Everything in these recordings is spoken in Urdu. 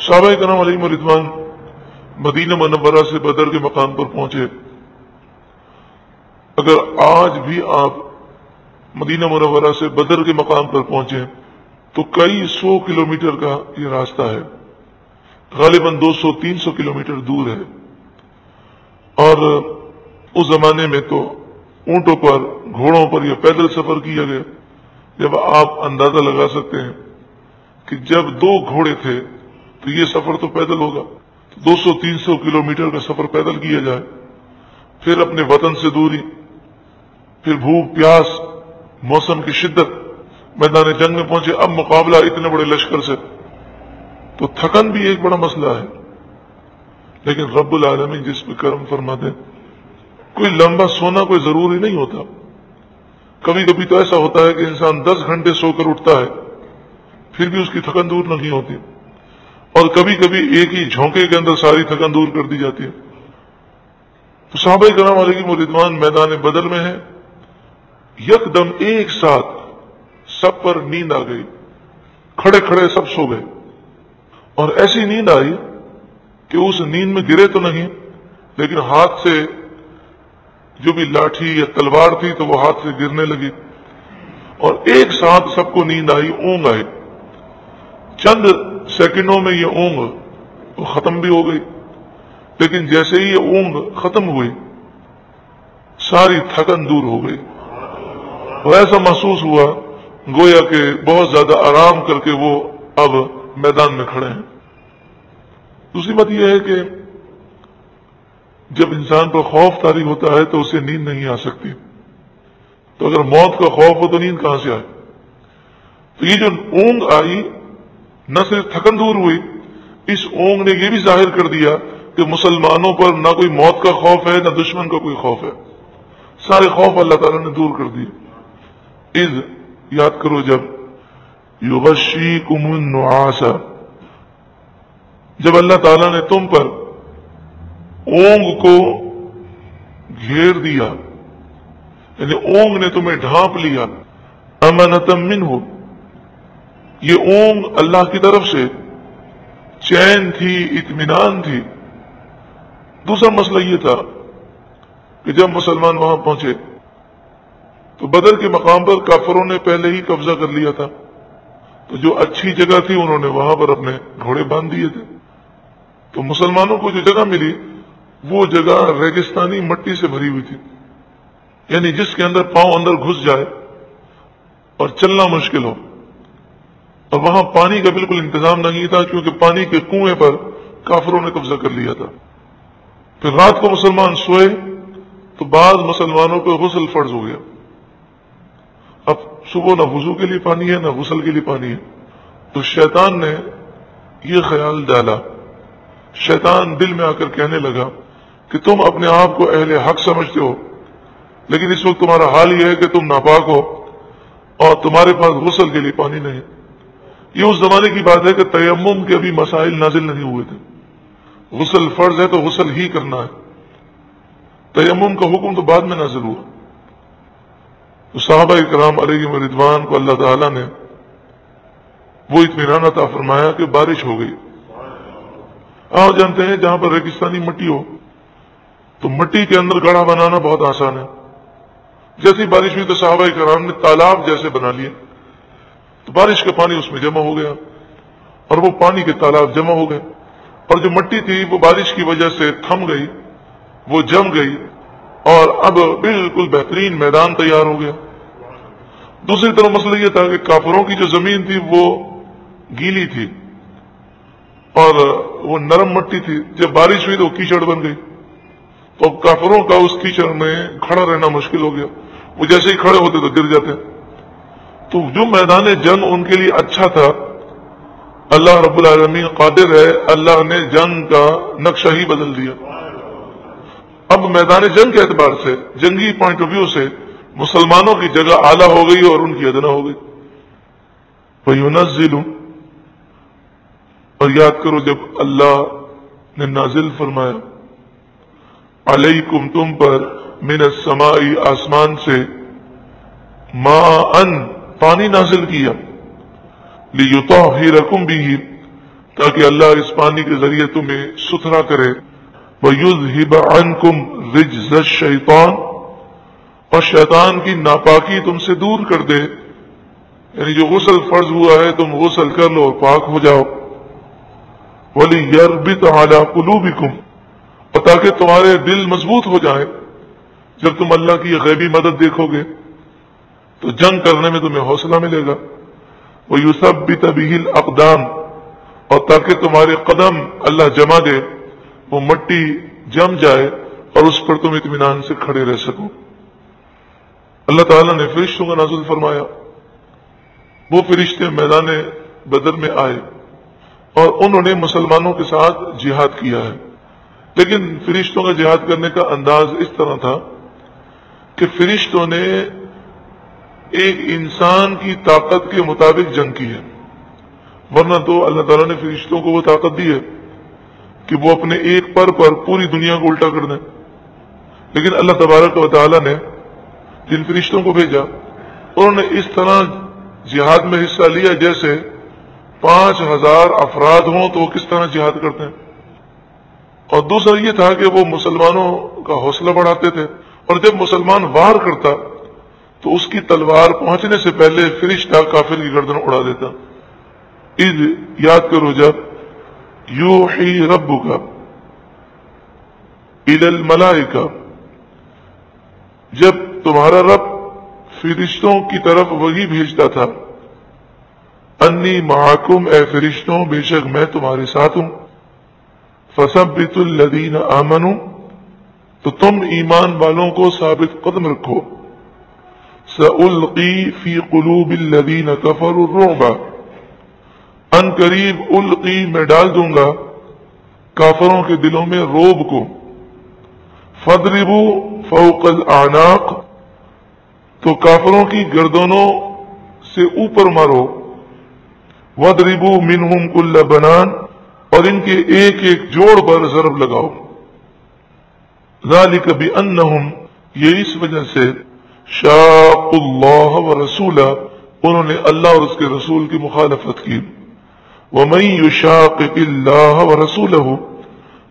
صحابہ کرام علیہم رضوان مدینہ منورہ سے بدر کے مقام پر پہنچے۔ اگر آج بھی آپ مدینہ منورہ سے بدر کے مقام پر پہنچے تو کئی 100 کلومیٹر کا یہ راستہ ہے، غالباً 200-300 کلومیٹر دور ہے۔ اور اس زمانے میں تو اونٹوں پر، گھوڑوں پر یا پیدل سفر کیا گیا۔ جب آپ اندازہ لگا سکتے ہیں کہ جب 2 گھوڑے تھے تو یہ سفر تو پیدل ہوگا، 200-300 کلومیٹر کا سفر پیدل کیا جائے، پھر اپنے وطن سے دوری، پھر بھوک پیاس، موسم کی شدت، میدان جنگ میں پہنچے، اب مقابلہ اتنے بڑے لشکر سے، تو تھکن بھی ایک بڑا مسئلہ ہے۔ لیکن رب العالمین جس پہ کرم فرماتے، کوئی لمبا سونا کوئی ضروری نہیں ہوتا۔ کبھی کبھی تو ایسا ہوتا ہے کہ انسان 10 گھنٹے سو کر اٹھتا ہے پھر بھی اس کی تھکن دور نہیں ہوتی، اور کبھی کبھی ایک ہی جھونکے کے اندر ساری تھکن دور کر دی جاتی ہے۔ تو صحابہ کرام علیہم رضوان میدان بدر میں ہیں، یکدم ایک ساتھ سب پر نیند آ گئی، کھڑے کھڑے سب سو گئے، اور ایسی نیند آئی کہ اس نیند میں گرے تو نہیں، لیکن ہاتھ سے جو بھی لاٹھی یا تلوار تھی تو وہ ہاتھ سے گرنے لگی، اور ایک ساتھ سب کو نیند آئی، اونگ آئی۔ چند سیکنڈوں میں یہ اونگ ختم بھی ہو گئی، لیکن جیسے ہی یہ اونگ ختم ہوئی ساری تھکن دور ہو گئی، اور ایسا محسوس ہوا گویا کہ بہت زیادہ آرام کر کے وہ اب میدان میں کھڑے ہیں۔ دوسری بات یہ ہے کہ جب انسان پر خوف طاری ہوتا ہے تو اسے نیند نہیں آ سکتی، تو اگر موت کا خوف ہو تو نیند کہاں سے آئے؟ تو یہ جو اونگ آئی نہ صرف تھکن دور ہوئی، اس اونگ نے یہ بھی ظاہر کر دیا کہ مسلمانوں پر نہ کوئی موت کا خوف ہے نہ دشمن کا کوئی خوف ہے، سارے خوف اللہ تعالیٰ نے دور کر دیے۔ اذ یاد کرو جب یغشیکم النعاس، جب اللہ تعالیٰ نے تم پر اونگ کو گھیر دیا، یعنی اونگ نے تمہیں ڈھانپ لیا، امنۃ منہ، یہ اونگ اللہ کی طرف سے چین تھی، اطمینان تھی۔ دوسرا مسئلہ یہ تھا کہ جب مسلمان وہاں پہنچے تو بدر کے مقام پر کافروں نے پہلے ہی قبضہ کر لیا تھا، تو جو اچھی جگہ تھی انہوں نے وہاں پر اپنے گھوڑے باندھ دیے تھے، تو مسلمانوں کو جو جگہ ملی وہ جگہ ریگستانی مٹی سے بھری ہوئی تھی، یعنی جس کے اندر پاؤں اندر گھس جائے اور چلنا مشکل ہو، اور وہاں پانی کا بالکل انتظام نہیں تھا کیونکہ پانی کے کنویں پر کافروں نے قبضہ کر لیا تھا۔ پھر رات کو مسلمان سوئے تو بعض مسلمانوں کو غسل فرض ہو گیا، اب صبح نہ وضو کے لیے پانی ہے نہ غسل کے لیے پانی ہے، تو شیطان نے یہ خیال ڈالا، شیطان دل میں آ کر کہنے لگا کہ تم اپنے آپ کو اہل حق سمجھتے ہو، لیکن اس وقت تمہارا حال یہ ہے کہ تم ناپاک ہو اور تمہارے پاس غسل کے لیے پانی نہیں۔ یہ اس زمانے کی بات ہے کہ تیمم کے ابھی مسائل نازل نہیں ہوئے تھے، غسل فرض ہے تو غسل ہی کرنا ہے، تیمم کا حکم تو بعد میں نازل ہوا۔ تو صحابہ کرام علیہم رضوان کو اللہ تعالیٰ نے وہ اطمینان عطا فرمایا کہ بارش ہو گئی۔ آپ جانتے ہیں جہاں پر ریگستانی مٹی ہو تو مٹی کے اندر گڑھا بنانا بہت آسان ہے، جیسی بارش ہوئی تو صحابہ کرام نے تالاب جیسے بنا لیے، تو بارش کا پانی اس میں جمع ہو گیا اور وہ پانی کے تالاب جمع ہو گئے، اور جو مٹی تھی وہ بارش کی وجہ سے تھم گئی، وہ جم گئی، اور اب بالکل بہترین میدان تیار ہو گیا۔ دوسری طرف مسئلہ یہ تھا کہ کافروں کی جو زمین تھی وہ گیلی تھی اور وہ نرم مٹی تھی، جب بارش ہوئی تو وہ کیچڑ بن گئی، تو کافروں کا اس کیچڑ میں کھڑا رہنا مشکل ہو گیا، وہ جیسے ہی کھڑے ہوتے تو گر جاتے۔ تو جو میدان جنگ ان کے لیے اچھا تھا، اللہ رب العالمین قادر ہے، اللہ نے جنگ کا نقشہ ہی بدل دیا۔ اب میدان جنگ کے اعتبار سے، جنگی پوائنٹ آف ویو سے، مسلمانوں کی جگہ اعلیٰ ہو گئی اور ان کی ادنا ہو گئی۔ وَيُنَزِّلُ، اور یاد کرو جب اللہ نے نازل فرمایا علیکم، تم پر، من السماء، آسمان سے، ماءً، پانی نازل کیا، لیطہرکم بہ، تاکہ اللہ اس پانی کے ذریعے تمہیں ستھرا کرے. وَيُذْهِبَ عَنْكُمْ رِجْزَ الشَّيْطَانِ، اور شیطان کی ناپاکی تم سے دور کر دے. یعنی جو غسل فرض ہوا ہے تم غسل کر لو اور پاک ہو جاؤ. وَلِيَرْبِطَ عَلَى قُلُوبِكُمْ، اور تاکہ تمہارے دل مضبوط ہو جائیں. جب تم اللہ کی غیبی مدد دیکھو گے تو جنگ کرنے میں تمہیں حوصلہ ملے گا. وَيُثَبِّتَ بِهِ الْأَقْدَامَ، اور تاکہ تمہارے قدم اللہ جما دے، وہ مٹی جم جائے اور اس پر تم اطمینان سے کھڑے رہ سکو. اللہ تعالیٰ نے فرشتوں کا نازل فرمایا. وہ فرشتے میدان بدر میں آئے اور انہوں نے مسلمانوں کے ساتھ جہاد کیا ہے. لیکن فرشتوں کا جہاد کرنے کا انداز اس طرح تھا کہ فرشتوں نے ایک انسان کی طاقت کے مطابق جنگ کی ہے، ورنہ تو اللہ تعالیٰ نے فرشتوں کو وہ طاقت دی ہے کہ وہ اپنے ایک پر پوری دنیا کو الٹا کر دیں. لیکن اللہ تبارک و تعالیٰ نے جن فرشتوں کو بھیجا انہوں نے اس طرح جہاد میں حصہ لیا جیسے 5000 افراد ہوں تو وہ کس طرح جہاد کرتے ہیں. اور دوسرا یہ تھا کہ وہ مسلمانوں کا حوصلہ بڑھاتے تھے، اور جب مسلمان وار کرتا تو اس کی تلوار پہنچنے سے پہلے فرشتہ کافر کی گردن اڑا دیتا. اذ، یاد کرو جب یوحی ربک الی الملائکہ، جب تمہارا رب فرشتوں کی طرف وحی بھیجتا تھا. انی معکم، اے فرشتوں بے شک میں تمہارے ساتھ ہوں. فثبتوا الذین آمنوا، تو تم ایمان والوں کو ثابت قدم رکھو. سألقی فی قلوب الذین کفروا الرعب، ان قریب القی میں ڈال دوں گا کافروں کے دلوں میں روب کو. فاضربوا فوق الاعناق، تو کافروں کی گردنوں سے اوپر مارو. وَاضْرِبُوا مِنْهُمْ كُلَّ بَنَانٍ، اور ان کے ایک ایک جوڑ پر ضرب لگاؤ. ذَلِكَ بِأَنَّهُمْ، یہ اس وجہ سے شَاقُوا اللَّهَ وَرَسُولَهُ، انہوں نے اللہ اور اس کے رسول کی مخالفت کی. وَمَن يُشَاقِقِ اللَّهَ وَرَسُولَهُ،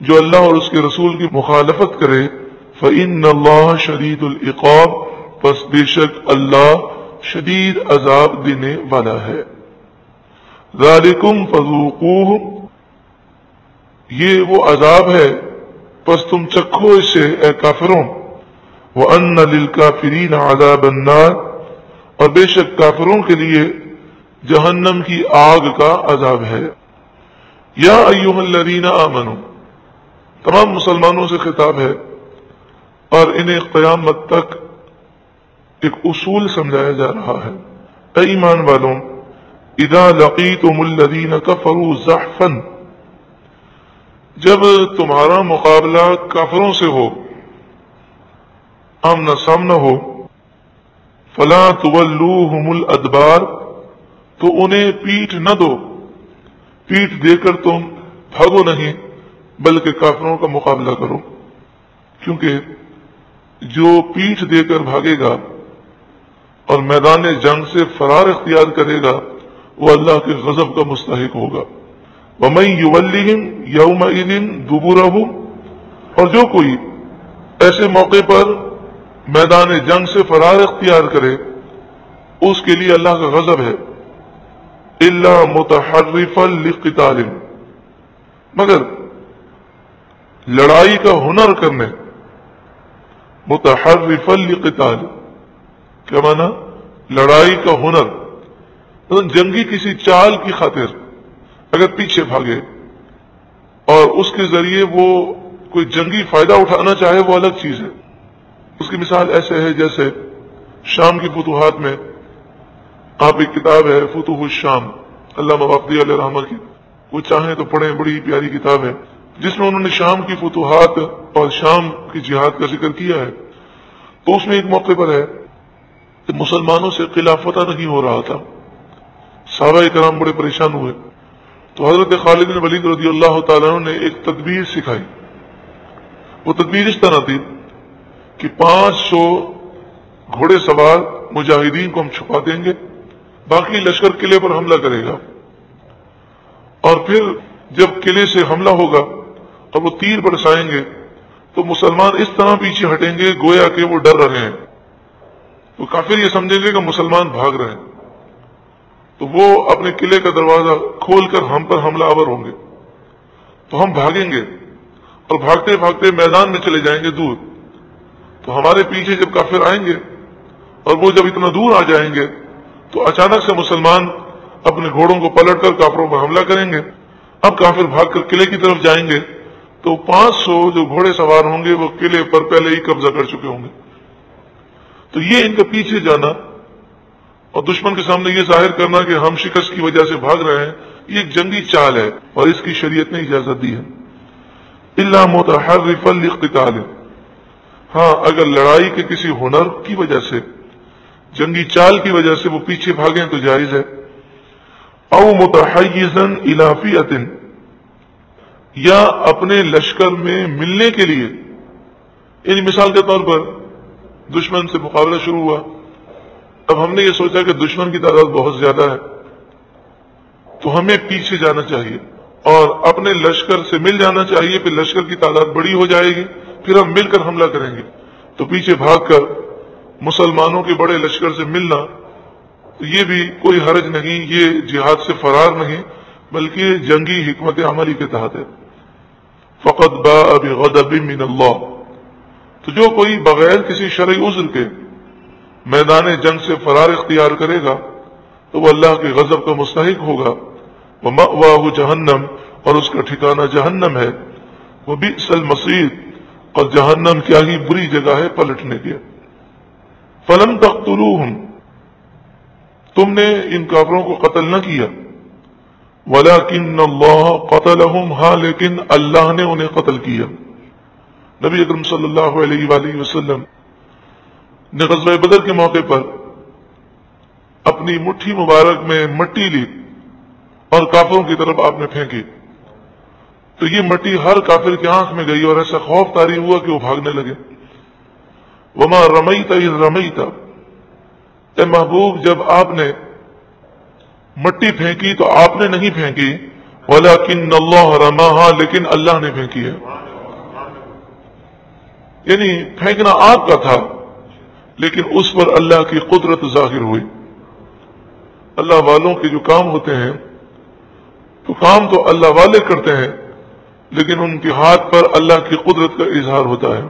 جو اللہ اور اس کے رسول کی مخالفت کرے، فَإِنَّ اللَّهَ شَدِيدُ الْعِقَابِ، پس بے شک اللہ شدید عذاب دینے والا ہے. ذالکم فذوقوہ، یہ وہ عذاب ہے پس تم چکھو اسے اے کافروں. وَأَنَّ لِلْكَافِرِينَ عَذَابَ النَّارِ، اور بے شک کافروں کے لیے جہنم کی آگ کا عذاب ہے. یا ایھا الذین آمنوا، تمام مسلمانوں سے خطاب ہے اور انہیں قیامت تک ایک اصول سمجھایا جا رہا ہے. اے ایمان والوں، اذا لقیتم الذین کفروا زحفا، جب تمہارا مقابلہ کافروں سے ہو، آمنا سامنا ہو، فلا تولوہم الادبار، تو انہیں پیٹھ نہ دو. پیٹھ دے کر تم بھاگو نہیں بلکہ کافروں کا مقابلہ کرو، کیونکہ جو پیٹھ دے کر بھاگے گا اور میدان جنگ سے فرار اختیار کرے گا وہ اللہ کے غضب کا مستحق ہوگا. وَمَن يُوَلِّهِمْ يَوْمَئِذٍ دُبُرَهُ، اور جو کوئی ایسے موقع پر میدان جنگ سے فرار اختیار کرے اس کے لیے اللہ کا غضب ہے. إِلَّا مُتَحَرِّفًا لِقِتَالٍ، مگر لڑائی کا ہنر کرنے. متحرفا لقتال کیا معنی؟ لڑائی کا ہنر، جنگی کسی چال کی خاطر اگر پیچھے بھاگے اور اس کے ذریعے وہ کوئی جنگی فائدہ اٹھانا چاہے وہ الگ چیز ہے. اس کی مثال ایسے ہے جیسے شام کی فتوحات میں آپ ایک کتاب ہے فتوح الشام علامہ وافدی علیہ رحمہ کی، وہ چاہیں تو پڑھیں، بڑی پیاری کتاب ہے جس میں انہوں نے شام کی فتوحات اور شام کی جہاد کا ذکر کیا ہے. تو اس میں ایک موقع پر ہے کہ مسلمانوں سے قلعہ فتح نہیں ہو رہا تھا، صحابہ کرام بڑے پریشان ہوئے. تو حضرت خالد بن ولید رضی اللہ تعالیٰ عنہ نے ایک تدبیر سکھائی. وہ تدبیر اس طرح تھی کہ 500 گھوڑے سوار مجاہدین کو ہم چھپا دیں گے، باقی لشکر قلعے پر حملہ کرے گا، اور پھر جب قلعے سے حملہ ہوگا اور وہ تیر برسائیں گے تو مسلمان اس طرح پیچھے ہٹیں گے گویا کہ وہ ڈر رہے ہیں، تو کافر یہ سمجھیں گے کہ مسلمان بھاگ رہے ہیں، تو وہ اپنے قلعے کا دروازہ کھول کر ہم پر حملہ آور ہوں گے، تو ہم بھاگیں گے اور بھاگتے بھاگتے میدان میں چلے جائیں گے دور، تو ہمارے پیچھے جب کافر آئیں گے اور وہ جب اتنا دور آ جائیں گے تو اچانک سے مسلمان اپنے گھوڑوں کو پلٹ کر کافروں پر حملہ کریں گے۔ اب کافر بھاگ کر قلعے کی طرف جائیں گے تو 500 جو گھوڑے سوار ہوں گے وہ قلعے پر پہلے ہی قبضہ کر چکے ہوں گے، تو یہ ان کے پیچھے جانا اور دشمن کے سامنے یہ ظاہر کرنا کہ ہم شکست کی وجہ سے بھاگ رہے ہیں، یہ ایک جنگی چال ہے اور اس کی شریعت نے اجازت دی ہے۔ الا متحرفا لقتال، ہاں اگر لڑائی کے کسی ہنر کی وجہ سے، جنگی چال کی وجہ سے وہ پیچھے بھاگیں تو جائز ہے۔ او متحیزا الی فئۃ، یا اپنے لشکر میں ملنے کے لیے، یعنی مثال کے طور پر دشمن سے مقابلہ شروع ہوا، اب ہم نے یہ سوچا کہ دشمن کی تعداد بہت زیادہ ہے تو ہمیں پیچھے جانا چاہیے اور اپنے لشکر سے مل جانا چاہیے، پھر لشکر کی تعداد بڑی ہو جائے گی، پھر ہم مل کر حملہ کریں گے، تو پیچھے بھاگ کر مسلمانوں کے بڑے لشکر سے ملنا یہ بھی کوئی حرج نہیں، یہ جہاد سے فرار نہیں بلکہ جنگی حکمت عملی کے تحت ہے۔ فقط باء بغضب من اللہ، تو جو کوئی بغیر کسی شرعی عذر کے میدان جنگ سے فرار اختیار کرے گا تو وہ اللہ کے غضب کا مستحق ہوگا۔ ومأواہ جہنم، اور اس کا ٹھکانہ جہنم ہے۔ وبئس المصیر، اور جہنم کیا ہی بری جگہ ہے پلٹنے کی۔ فلم تقتلوہم، تم نے ان کافروں کو قتل نہ کیا، ولیکن اللہ قتلہم، ہاں لیکن اللہ نے انہیں قتل کیا۔ نبی اکرم صلی اللہ علیہ وآلہ وسلم نے غزوہ بدر کے موقع پر اپنی مٹھی مبارک میں مٹی لی اور کافروں کی طرف آپ نے پھینکی، تو یہ مٹی ہر کافر کی آنکھ میں گئی اور ایسا خوف طاری ہوا کہ وہ بھاگنے لگے۔ وما رمیت اذ رمیت، اے محبوب جب آپ نے مٹی پھینکی تو آپ نے نہیں پھینکی، ولیکن اللہ رماہا، لیکن اللہ نے پھینکی ہے، یعنی پھینکنا آپ کا تھا لیکن اس پر اللہ کی قدرت ظاہر ہوئی۔ اللہ والوں کے جو کام ہوتے ہیں تو کام تو اللہ والے کرتے ہیں لیکن ان کے ہاتھ پر اللہ کی قدرت کا اظہار ہوتا ہے۔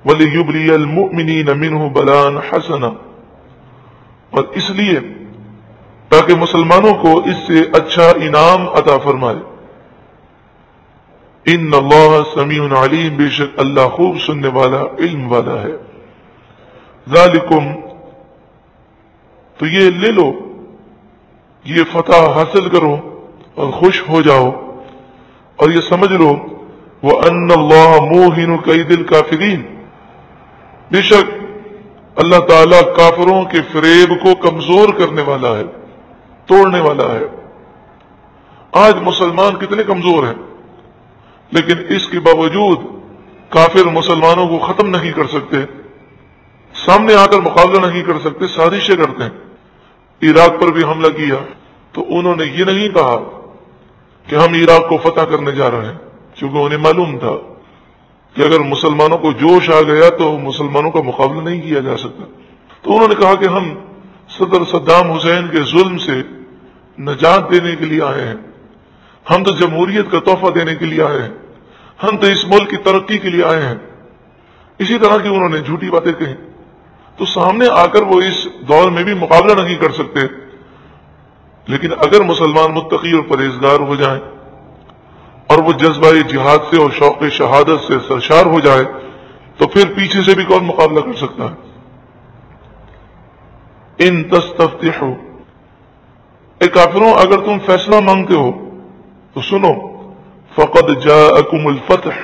وَلِيُبْلِيَ الْمُؤْمِنِينَ مِنْهُ بَلَاءً حَسَنًا، اور اس لیے تاکہ مسلمانوں کو اس سے اچھا انعام عطا فرمائے۔ ان اللہ سمیع علیم، بے شک اللہ خوب سننے والا علم والا ہے۔ ذالکم، تو یہ لے لو، یہ فتح حاصل کرو اور خوش ہو جاؤ اور یہ سمجھ لو وَأَنَّ اللَّهَ مُوهِنُ كَيْدِ الْكَافِرِينَ، بے شک اللہ تعالیٰ کافروں کے فریب کو کمزور کرنے والا ہے، توڑنے والا ہے۔ آج مسلمان کتنے کمزور ہیں لیکن اس کے باوجود کافر مسلمانوں کو ختم نہیں کر سکتے، سامنے آ کر مقابلہ نہیں کر سکتے، سازشیں کرتے ہیں۔ عراق پر بھی حملہ کیا تو انہوں نے یہ نہیں کہا کہ ہم عراق کو فتح کرنے جا رہے ہیں، چونکہ انہیں معلوم تھا کہ اگر مسلمانوں کو جوش آ گیا تو مسلمانوں کا مقابلہ نہیں کیا جا سکتا، تو انہوں نے کہا کہ ہم صدر صدام حسین کے ظلم سے نجات دینے کے لیے آئے ہیں، ہم تو جمہوریت کا تحفہ دینے کے لیے آئے ہیں، ہم تو اس ملک کی ترقی کے لیے آئے ہیں۔ اسی طرح کی انہوں نے جھوٹی باتیں کہیں، تو سامنے آ کر وہ اس دور میں بھی مقابلہ نہیں کر سکتے، لیکن اگر مسلمان متقی اور پرہیزگار ہو جائیں اور وہ جذبہ جہاد سے اور شوق شہادت سے سرشار ہو جائے تو پھر پیچھے سے بھی کون مقابلہ کر سکتا ہے۔ ان تستفتحوا، اے کافروں اگر تم فیصلہ مانگتے ہو تو سنو، فقد جاءکم الفتح،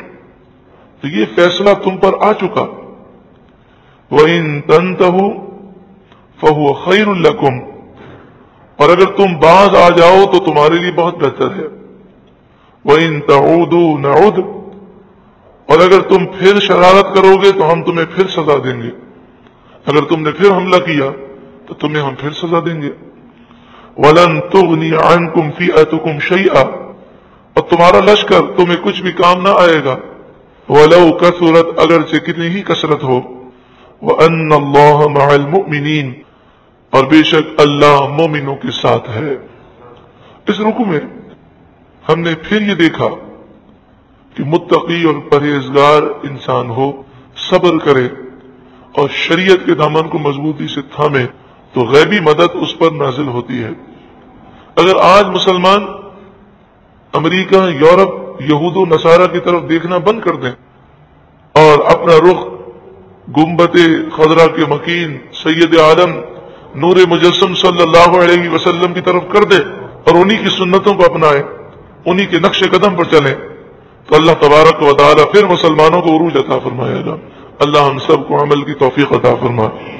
تو یہ فیصلہ تم پر آ چکا، وَإِن تَنْتَهُوا فَهُوَ خَيْرٌ لَكُمْ، اور اگر تم باز آ جاؤ تو تمہارے لیے بہت بہتر ہے، وَإِن تَعُودُوا نَعُدْ، اور اگر تم پھر شرارت کرو گے تو ہم تمہیں پھر سزا دیں گے، اگر تم نے پھر حملہ کیا تو تمہیں ہم پھر سزا دیں گے۔ وَلَن تُغْنِيَ عَنْكُمْ فِئَتُكُمْ شَيْئًا، اور تمہارا لشکر تمہیں کچھ بھی کام نہ آئے گا. وَلَوْ كَثُرَتْ اگرچہ کتنی ہی کثرت ہو. وَأَنَّ اللَّهَ مَعَ الْمُؤْمِنِينَ اور بے شک اللہ مومنوں کے ساتھ ہے. اس رکوع میں ہم نے پھر یہ دیکھا کہ متقی اور پرہیزگار انسان ہو، صبر کرے اور شریعت کے دامن کو مضبوطی سے تھامے تو غیبی مدد اس پر نازل ہوتی ہے. اگر آج مسلمان امریکہ، یورپ، یہود و نصارہ کی طرف دیکھنا بند کر دیں اور اپنا رخ گنبد خضرا کے مکین سید عالم نور مجسم صلی اللہ علیہ وسلم کی طرف کر دے اور انہی کی سنتوں کو اپنائے، انہی کے نقش قدم پر چلیں، تو اللہ تبارک و تعالی پھر مسلمانوں کو عروج عطا فرمائے گا. اللہ ہم سب کو عمل کی توفیق عطا فرمائے.